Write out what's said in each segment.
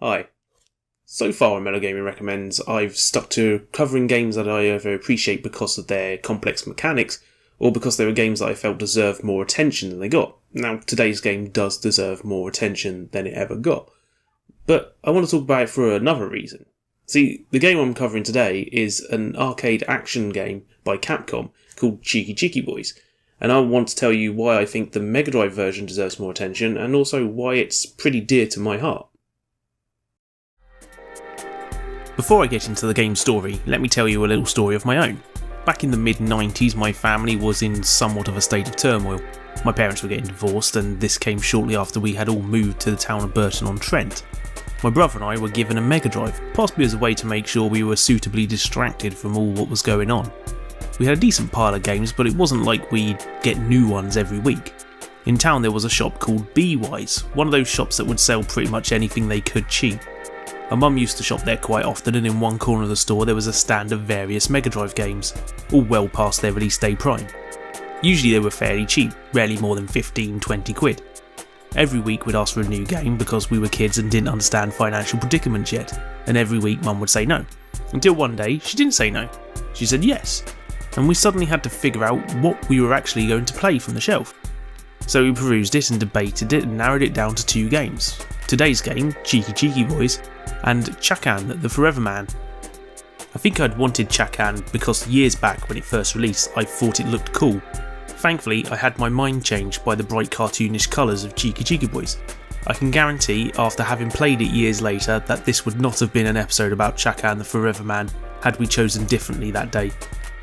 Hi. So far on Mellow Gaming Recommends, I've stuck to covering games that I either appreciate because of their complex mechanics, or because they were games that I felt deserved more attention than they got. Now, today's game does deserve more attention than it ever got, but I want to talk about it for another reason. See, the game I'm covering today is an arcade action game by Capcom called Chiki Chiki Boys, and I want to tell you why I think the Mega Drive version deserves more attention, and also why it's pretty dear to my heart. Before I get into the game's story, let me tell you a little story of my own. Back in the mid-90s, my family was in somewhat of a state of turmoil. My parents were getting divorced, and this came shortly after we had all moved to the town of Burton-on-Trent. My brother and I were given a Mega Drive, possibly as a way to make sure we were suitably distracted from all what was going on. We had a decent pile of games, but it wasn't like we'd get new ones every week. In town there was a shop called B-Wise, one of those shops that would sell pretty much anything they could cheap. My mum used to shop there quite often, and in one corner of the store there was a stand of various Mega Drive games, all well past their release day prime. Usually they were fairly cheap, rarely more than 15-20 quid. Every week we'd ask for a new game because we were kids and didn't understand financial predicaments yet, and every week mum would say no. Until one day she didn't say no, she said yes, and we suddenly had to figure out what we were actually going to play from the shelf. So we perused it and debated it and narrowed it down to 2 games. Today's game, Chiki Chiki Boys, and Chakan the Forever Man. I think I'd wanted Chakan because years back when it first released I thought it looked cool. Thankfully I had my mind changed by the bright cartoonish colours of Chiki Chiki Boys. I can guarantee after having played it years later that this would not have been an episode about Chakan the Forever Man had we chosen differently that day.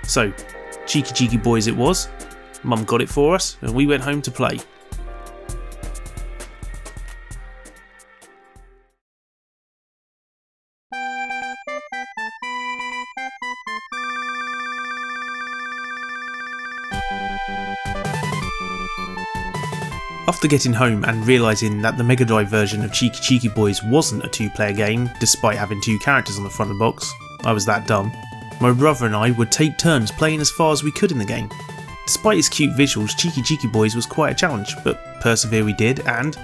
So, Chiki Chiki Boys it was, Mum got it for us and we went home to play. After getting home and realising that the Mega Drive version of Chiki Chiki Boys wasn't a 2-player game, despite having 2 characters on the front of the box, I was that dumb, my brother and I would take turns playing as far as we could in the game. Despite its cute visuals, Chiki Chiki Boys was quite a challenge, but persevere we did, and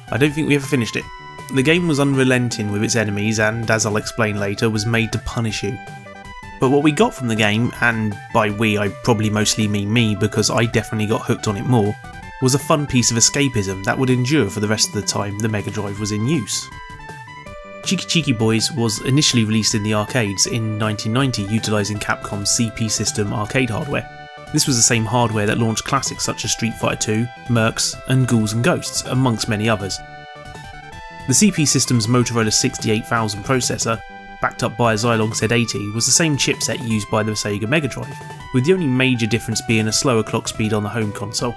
I don't think we ever finished it. The game was unrelenting with its enemies and, as I'll explain later, was made to punish you. But what we got from the game, and by we I probably mostly mean me because I definitely got hooked on it more, was a fun piece of escapism that would endure for the rest of the time the Mega Drive was in use. Chiki Chiki Boys was initially released in the arcades in 1990 utilising Capcom's CP System arcade hardware. This was the same hardware that launched classics such as Street Fighter II, Mercs and Ghouls and Ghosts, amongst many others. The CP System's Motorola 68000 processor, backed up by a Zilog Z80, was the same chipset used by the Sega Mega Drive, with the only major difference being a slower clock speed on the home console.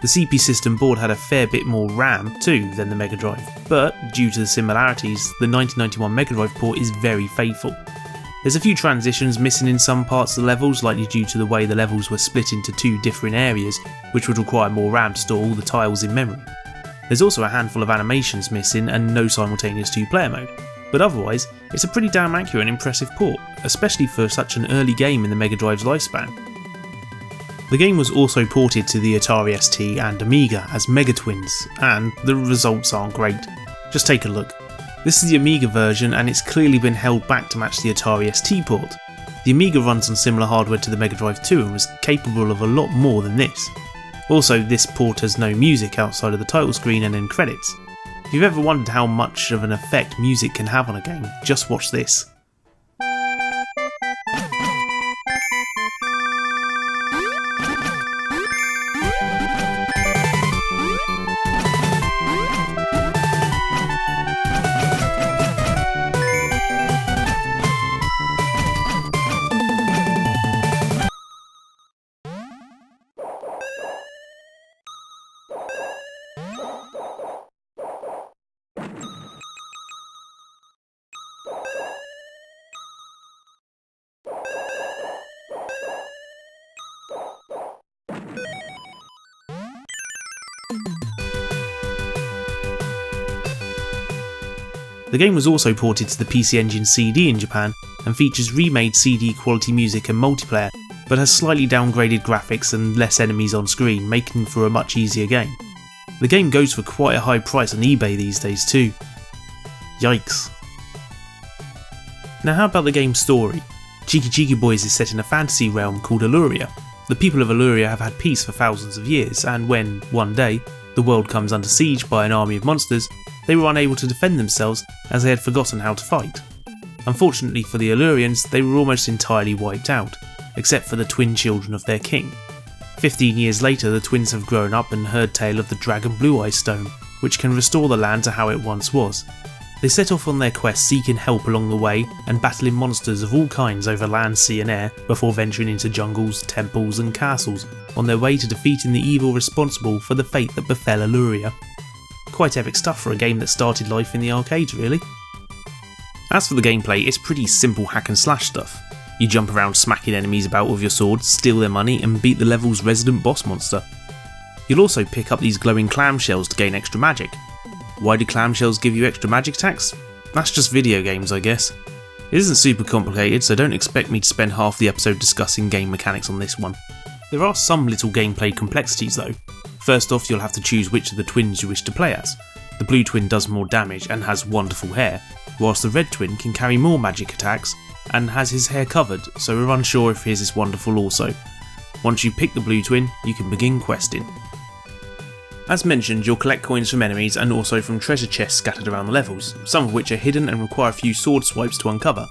The CP System board had a fair bit more RAM too than the Mega Drive, but due to the similarities, the 1991 Mega Drive port is very faithful. There's a few transitions missing in some parts of the levels, likely due to the way the levels were split into 2 different areas, which would require more RAM to store all the tiles in memory. There's also a handful of animations missing and no simultaneous 2-player mode, but otherwise it's a pretty damn accurate and impressive port, especially for such an early game in the Mega Drive's lifespan. The game was also ported to the Atari ST and Amiga as Mega Twins, and the results aren't great. Just take a look. This is the Amiga version and it's clearly been held back to match the Atari ST port. The Amiga runs on similar hardware to the Mega Drive 2 and was capable of a lot more than this. Also, this port has no music outside of the title screen and end credits. If you've ever wondered how much of an effect music can have on a game, just watch this. The game was also ported to the PC Engine CD in Japan and features remade CD quality music and multiplayer, but has slightly downgraded graphics and less enemies on screen, making for a much easier game. The game goes for quite a high price on eBay these days too. Yikes. Now how about the game's story? Chiki Chiki Boys is set in a fantasy realm called Illuria. The people of Illuria have had peace for thousands of years, and when, one day, the world comes under siege by an army of monsters, they were unable to defend themselves as they had forgotten how to fight. Unfortunately for the Illurians, they were almost entirely wiped out, except for the twin children of their king. 15 years later, the twins have grown up and heard tale of the Dragon Blue Eye Stone, which can restore the land to how it once was. They set off on their quest seeking help along the way and battling monsters of all kinds over land, sea and air before venturing into jungles, temples and castles on their way to defeating the evil responsible for the fate that befell Illuria. Quite epic stuff for a game that started life in the arcades really. As for the gameplay, it's pretty simple hack and slash stuff. You jump around smacking enemies about with your sword, steal their money and beat the level's resident boss monster. You'll also pick up these glowing clamshells to gain extra magic. Why do clamshells give you extra magic attacks? That's just video games I guess. It isn't super complicated, so don't expect me to spend half the episode discussing game mechanics on this one. There are some little gameplay complexities though. First off, you'll have to choose which of the twins you wish to play as. The blue twin does more damage and has wonderful hair, whilst the red twin can carry more magic attacks and has his hair covered, so we're unsure if his is wonderful also. Once you pick the blue twin, you can begin questing. As mentioned, you'll collect coins from enemies and also from treasure chests scattered around the levels, some of which are hidden and require a few sword swipes to uncover.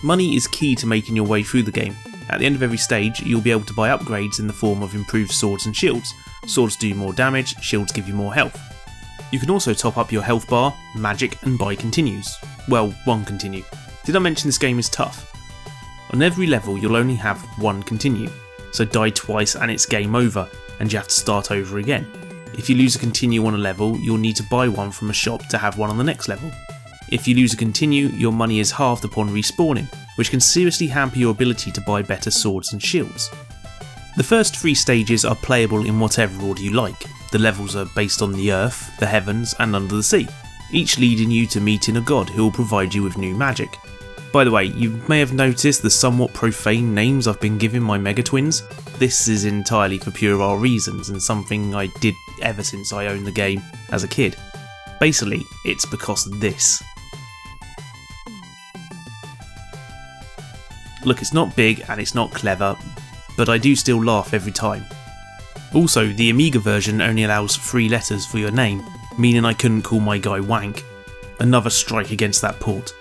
Money is key to making your way through the game. At the end of every stage, you'll be able to buy upgrades in the form of improved swords and shields. Swords do more damage, shields give you more health. You can also top up your health bar, magic and buy continues. Well, one continue. Did I mention this game is tough? On every level you'll only have one continue, so die twice and it's game over and you have to start over again. If you lose a continue on a level, you'll need to buy one from a shop to have one on the next level. If you lose a continue, your money is halved upon respawning, which can seriously hamper your ability to buy better swords and shields. The first 3 stages are playable in whatever order you like. The levels are based on the earth, the heavens and under the sea, each leading you to meeting a god who will provide you with new magic. By the way, you may have noticed the somewhat profane names I've been giving my Mega Twins. This is entirely for puerile reasons and something I did ever since I owned the game as a kid. Basically, it's because of this. Look, it's not big and it's not clever, but I do still laugh every time. Also, the Amiga version only allows 3 letters for your name, meaning I couldn't call my guy Wank. Another strike against that port.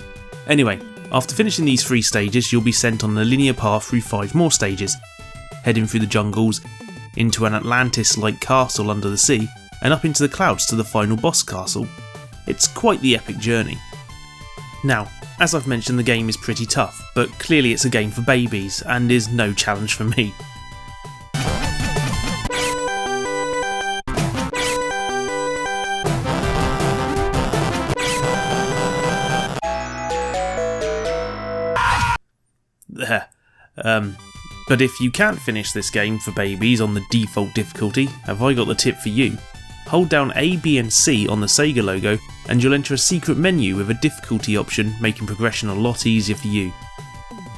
Anyway, after finishing these 3 stages, you'll be sent on a linear path through 5 more stages, heading through the jungles, into an Atlantis-like castle under the sea, and up into the clouds to the final boss castle. It's quite the epic journey. Now, as I've mentioned, the game is pretty tough, but clearly it's a game for babies, and is no challenge for me. But if you can't finish this game for babies on the default difficulty, have I got the tip for you. Hold down A, B and C on the Sega logo and you'll enter a secret menu with a difficulty option, making progression a lot easier for you.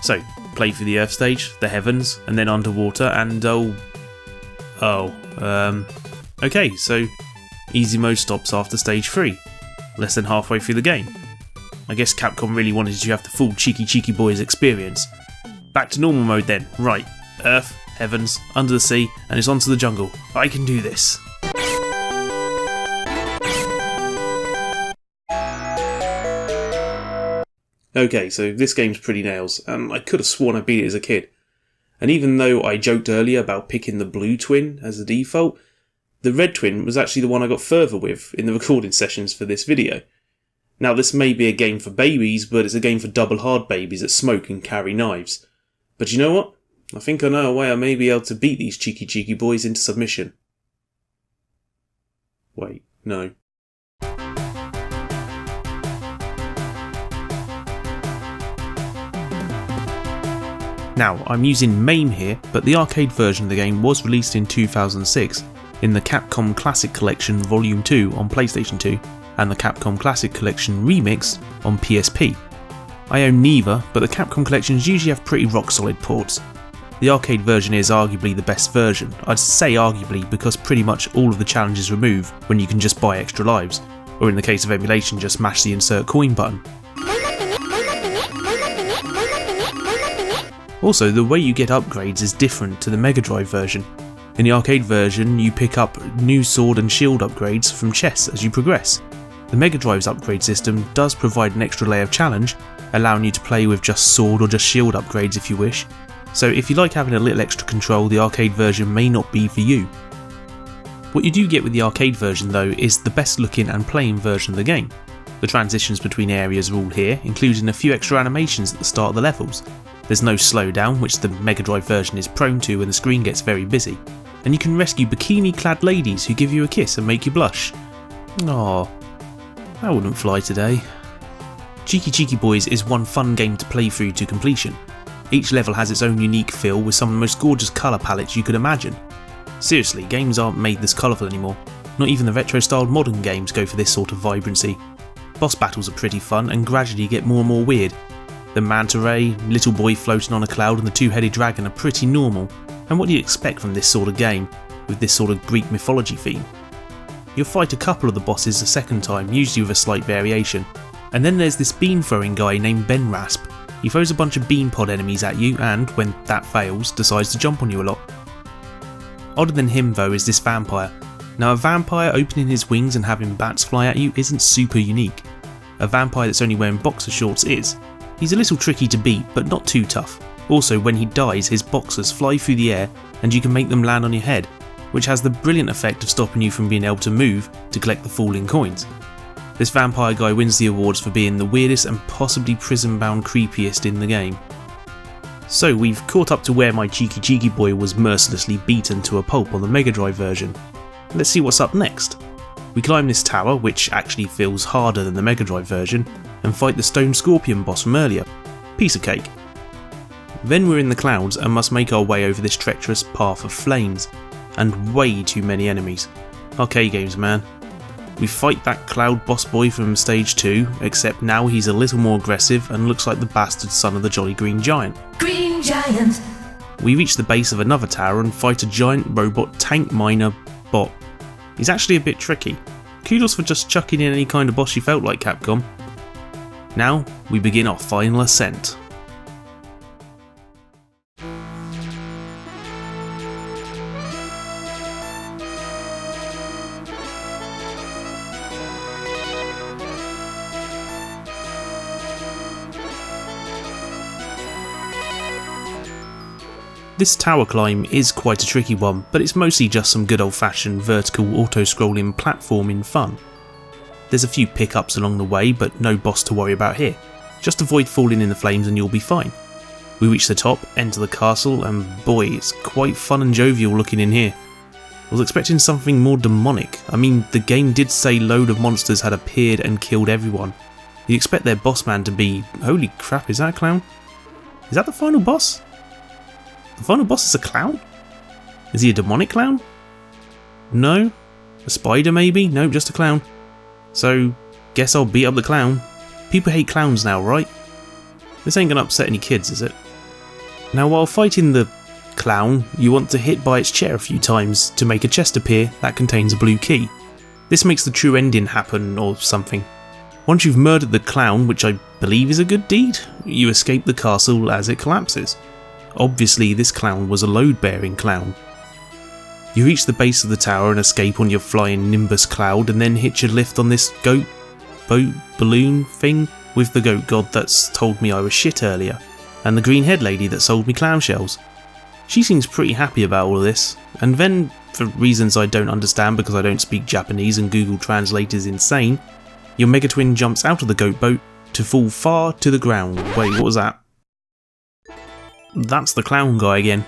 So, play through the Earth stage, the heavens, and then underwater and okay, so easy mode stops after stage 3, less than halfway through the game. I guess Capcom really wanted you to have the full Chiki Chiki Boys experience. Back to normal mode then. Right, Earth, heavens, under the sea, and it's onto the jungle. I can do this. Okay, so this game's pretty nails, and I could have sworn I beat it as a kid. And even though I joked earlier about picking the blue twin as the default, the red twin was actually the one I got further with in the recording sessions for this video. Now this may be a game for babies, but it's a game for double hard babies that smoke and carry knives. But you know what? I think I know a way I may be able to beat these Chiki Chiki Boys into submission. Wait, no. Now, I'm using MAME here, but the arcade version of the game was released in 2006 in the Capcom Classic Collection Volume 2 on PlayStation 2, and the Capcom Classic Collection Remix on PSP. I own neither, but the Capcom collections usually have pretty rock solid ports. The arcade version is arguably the best version. I'd say arguably because pretty much all of the challenges remove when you can just buy extra lives, or in the case of emulation just mash the insert coin button. Also, the way you get upgrades is different to the Mega Drive version. In the arcade version, you pick up new sword and shield upgrades from chests as you progress. The Mega Drive's upgrade system does provide an extra layer of challenge, allowing you to play with just sword or just shield upgrades if you wish. So if you like having a little extra control, the arcade version may not be for you. What you do get with the arcade version though is the best looking and playing version of the game. The transitions between areas are all here, including a few extra animations at the start of the levels. There's no slowdown, which the Mega Drive version is prone to when the screen gets very busy. And you can rescue bikini-clad ladies who give you a kiss and make you blush. Aww, that wouldn't fly today. Chiki Chiki Boys is one fun game to play through to completion. Each level has its own unique feel with some of the most gorgeous colour palettes you could imagine. Seriously, games aren't made this colourful anymore. Not even the retro-styled modern games go for this sort of vibrancy. Boss battles are pretty fun and gradually get more and more weird. The manta ray, little boy floating on a cloud and the two-headed dragon are pretty normal. And what do you expect from this sort of game, with this sort of Greek mythology theme? You'll fight a couple of the bosses a second time, usually with a slight variation. And then there's this bean throwing guy named Ben Rasp. He throws a bunch of bean pod enemies at you and, when that fails, decides to jump on you a lot. Odder than him though is this vampire. Now a vampire opening his wings and having bats fly at you isn't super unique. A vampire that's only wearing boxer shorts is. He's a little tricky to beat, but not too tough. Also, when he dies, his boxers fly through the air and you can make them land on your head, which has the brilliant effect of stopping you from being able to move to collect the falling coins. This vampire guy wins the awards for being the weirdest and possibly prison-bound creepiest in the game. So we've caught up to where my Chiki Chiki boy was mercilessly beaten to a pulp on the Mega Drive version. Let's see what's up next. We climb this tower, which actually feels harder than the Mega Drive version, and fight the Stone Scorpion boss from earlier. Piece of cake. Then we're in the clouds and must make our way over this treacherous path of flames, and way too many enemies. Arcade games, man. We fight that cloud boss boy from stage 2, except now he's a little more aggressive and looks like the bastard son of the Jolly Green Giant. Green Giant! We reach the base of another tower and fight a giant robot tank miner bot. He's actually a bit tricky. Kudos for just chucking in any kind of boss you felt like, Capcom. Now, we begin our final ascent. This tower climb is quite a tricky one, but it's mostly just some good old-fashioned vertical auto-scrolling platforming fun. There's a few pickups along the way, but no boss to worry about here. Just avoid falling in the flames and you'll be fine. We reach the top, enter the castle, and boy, it's quite fun and jovial looking in here. I was expecting something more demonic. I mean, the game did say load of monsters had appeared and killed everyone. You'd expect their boss man to be... Holy crap, is that a clown? Is that the final boss? The final boss is a clown? Is he a demonic clown? No? A spider maybe? Nope, just a clown. So, guess I'll beat up the clown. People hate clowns now, right? This ain't gonna upset any kids, is it? Now while fighting the clown, you want to hit by its chair a few times to make a chest appear that contains a blue key. This makes the true ending happen or something. Once you've murdered the clown, which I believe is a good deed, you escape the castle as it collapses. Obviously this clown was a load-bearing clown. You reach the base of the tower and escape on your flying Nimbus cloud and then hitch a lift on this goat boat balloon thing with the goat god that's told me I was shit earlier, and the green head lady that sold me clamshells. She seems pretty happy about all of this, and then, for reasons I don't understand because I don't speak Japanese and Google Translate is insane, your Mega Twin jumps out of the goat boat to fall far to the ground. Wait, what was that? That's the clown guy again.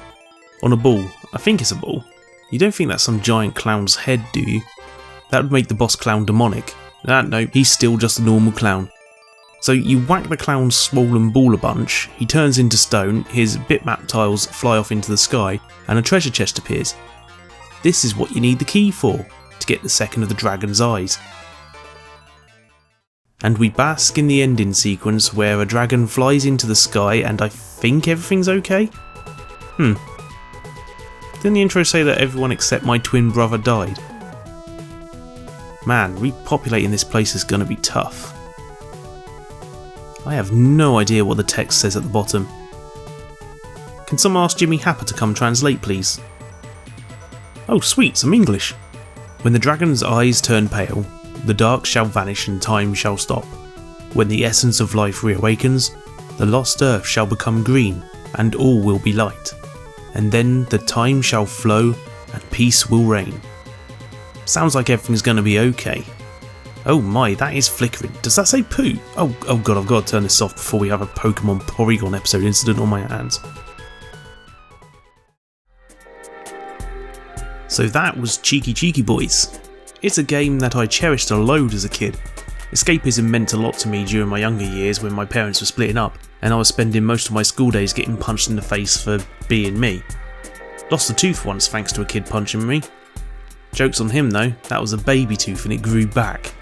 On a ball. I think it's a ball. You don't think that's some giant clown's head, do you? That would make the boss clown demonic. No, he's still just a normal clown. So you whack the clown's swollen ball a bunch, he turns into stone, his bitmap tiles fly off into the sky, and a treasure chest appears. This is what you need the key for, to get the second of the dragon's eyes. and we bask in the ending sequence where a dragon flies into the sky and I think everything's okay? Didn't the intro say that everyone except my twin brother died? Man, repopulating this place is gonna be tough. I have no idea what the text says at the bottom. Can someone ask Jimmy Happer to come translate, please? Oh sweet, some English. When the dragon's eyes turn pale, the dark shall vanish and time shall stop. When the essence of life reawakens, the lost earth shall become green and all will be light. And then the time shall flow and peace will reign. Sounds like everything's gonna be okay. Oh my, that is flickering. Does that say poo? Oh god, I've got to turn this off before we have a Pokemon Porygon episode incident on my hands. So that was Chiki Chiki Boys. It's a game that I cherished a load as a kid. Escapism meant a lot to me during my younger years when my parents were splitting up and I was spending most of my school days getting punched in the face for being me. Lost a tooth once thanks to a kid punching me. Joke's on him though, that was a baby tooth and it grew back.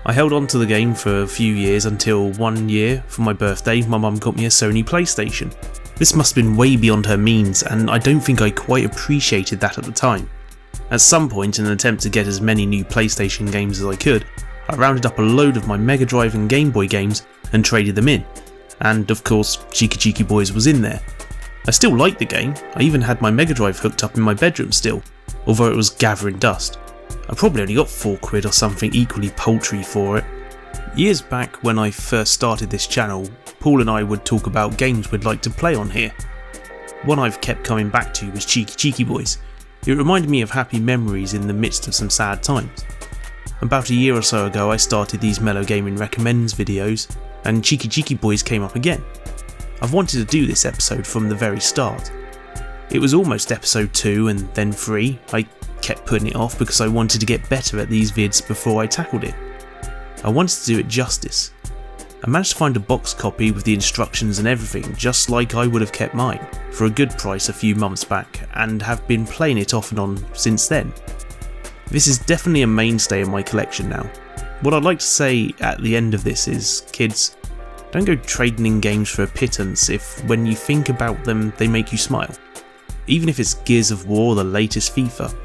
I held on to the game for a few years until one year, for my birthday, my mum got me a Sony PlayStation. This must have been way beyond her means and I don't think I quite appreciated that at the time. At some point, in an attempt to get as many new PlayStation games as I could, I rounded up a load of my Mega Drive and Game Boy games and traded them in. And of course, Chiki Chiki Boys was in there. I still liked the game, I even had my Mega Drive hooked up in my bedroom still, although it was gathering dust. I probably only got £4 or something equally paltry for it. Years back when I first started this channel, Paul and I would talk about games we'd like to play on here. One I've kept coming back to was Chiki Chiki Boys. It reminded me of happy memories in the midst of some sad times. About a year or so ago I started these Mellow Gaming Recommends videos and Chiki Chiki Boys came up again. I've wanted to do this episode from the very start. It was almost episode 2 and then 3, I kept putting it off because I wanted to get better at these vids before I tackled it. I wanted to do it justice. I managed to find a box copy with the instructions and everything just like I would have kept mine, for a good price a few months back and have been playing it off and on since then. This is definitely a mainstay in my collection now. What I'd like to say at the end of this is, kids, don't go trading in games for a pittance if when you think about them they make you smile. Even if it's Gears of War or the latest FIFA.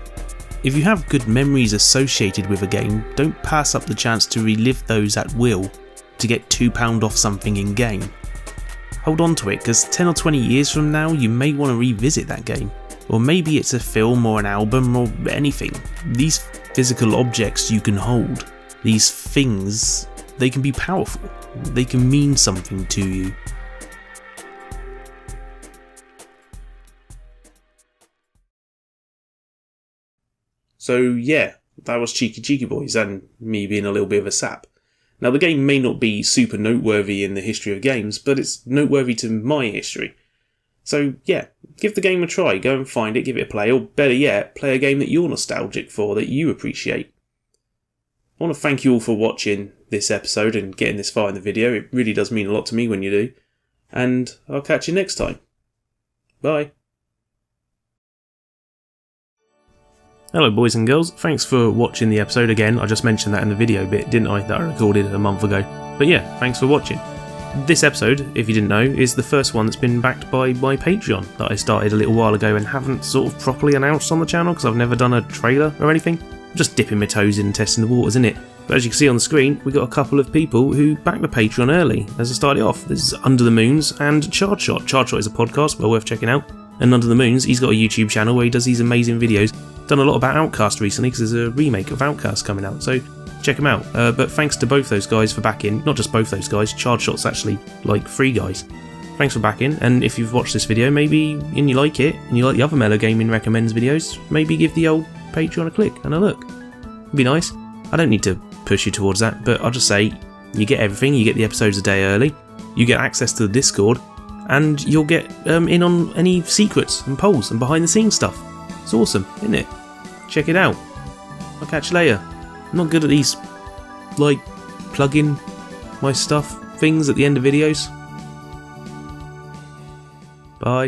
If you have good memories associated with a game, don't pass up the chance to relive those at will to get £2 off something in game. Hold on to it because 10 or 20 years from now you may want to revisit that game. Or maybe it's a film or an album or anything. These physical objects you can hold, these things, they can be powerful. They can mean something to you. So yeah, that was Chiki Chiki Boys and me being a little bit of a sap. Now the game may not be super noteworthy in the history of games, but it's noteworthy to my history. So yeah, give the game a try, go and find it, give it a play, or better yet, play a game that you're nostalgic for, that you appreciate. I want to thank you all for watching this episode and getting this far in the video, it really does mean a lot to me when you do. And I'll catch you next time. Bye. Hello boys and girls, thanks for watching the episode again. I just mentioned that in the video bit, didn't I, that I recorded a month ago. But yeah, thanks for watching. This episode, if you didn't know, is the first one that's been backed by my Patreon that I started a little while ago and haven't sort of properly announced on the channel because I've never done a trailer or anything. I'm just dipping my toes in and testing the waters, innit? But as you can see on the screen, we got a couple of people who backed the Patreon early as I started off. This is Under the Moons and Chardshot. Chardshot is a podcast, well worth checking out. And Under the Moons, he's got a YouTube channel where he does these amazing videos. Done a lot about Outcast recently because there's a remake of Outcast coming out, so check him out. But thanks to both those guys for backing. Not just both those guys, Chardshot's actually like 3 guys. Thanks for backing, and if you've watched this video maybe and you like it, and you like the other Mellow Gaming Recommends videos, maybe give the old Patreon a click and a look. It'd be nice. I don't need to push you towards that, but I'll just say, you get everything, you get the episodes a day early, you get access to the Discord, and you'll get in on any secrets and polls and behind the scenes stuff. It's awesome, isn't it? Check it out. I'll catch you later. I'm not good at these, like, plugging my stuff things at the end of videos. Bye.